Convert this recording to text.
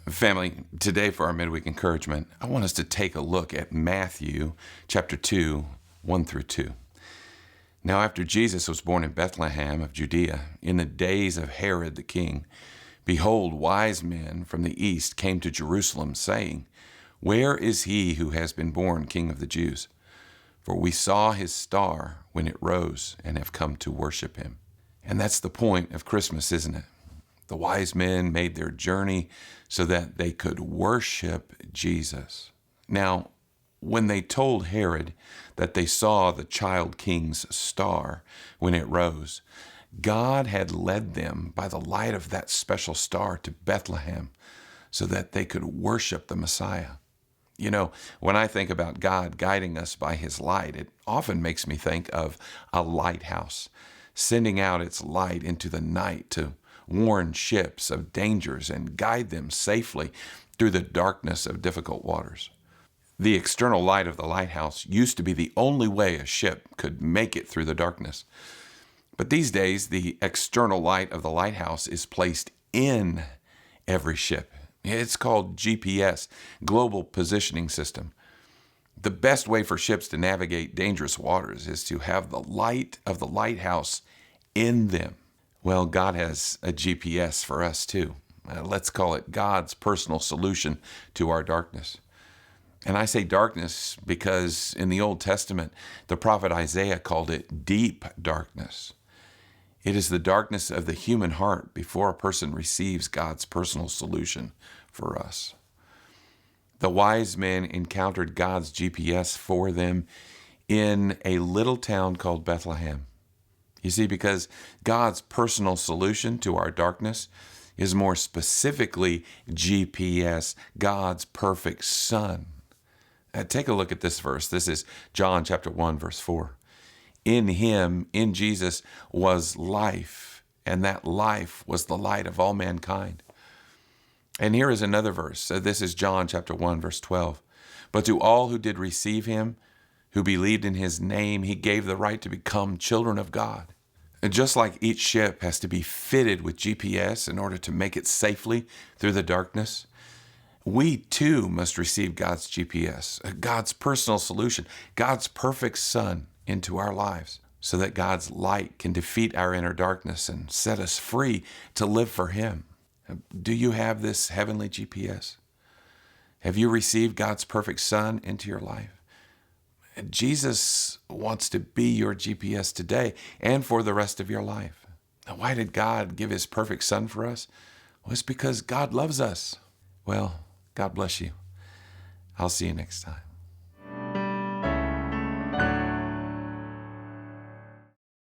Family, today for our midweek encouragement, I want us to take a look at Matthew chapter 2, 1 through 2. Now, after Jesus was born in Bethlehem of Judea, in the days of Herod the king, behold, wise men from the east came to Jerusalem, saying, Where is he who has been born King of the Jews? For we saw his star when it rose and have come to worship him. And that's the point of Christmas, isn't it? The wise men made their journey so that they could worship Jesus. Now, when they told Herod that they saw the child king's star when it rose, God had led them by the light of that special star to Bethlehem so that they could worship the Messiah. You know, when I think about God guiding us by his light, it often makes me think of a lighthouse sending out its light into the night to warn ships of dangers and guide them safely through the darkness of difficult waters. The external light of the lighthouse used to be the only way a ship could make it through the darkness. But these days, the external light of the lighthouse is placed in every ship. It's called GPS, Global Positioning System. The best way for ships to navigate dangerous waters is to have the light of the lighthouse in them. Well, God has a GPS for us too. Let's call it God's personal solution to our darkness. And I say darkness because in the Old Testament, the prophet Isaiah called it deep darkness. It is the darkness of the human heart before a person receives God's personal solution for us. The wise men encountered God's GPS for them in a little town called Bethlehem. You see, because God's personal solution to our darkness is more specifically GPS, God's perfect Son. Take a look at this verse. This is John chapter 1, verse 4. In him, in Jesus, was life, and that life was the light of all mankind. And here is another verse. This is John chapter 1, verse 12. But to all who did receive him, who believed in his name, he gave the right to become children of God. And just like each ship has to be fitted with GPS in order to make it safely through the darkness, we too must receive God's GPS, God's personal solution, God's perfect Son into our lives, so that God's light can defeat our inner darkness and set us free to live for him. Do you have this heavenly GPS? Have you received God's perfect Son into your life? Jesus wants to be your GPS today and for the rest of your life. Now, why did God give his perfect Son for us? Well, it's because God loves us. Well, God bless you. I'll see you next time.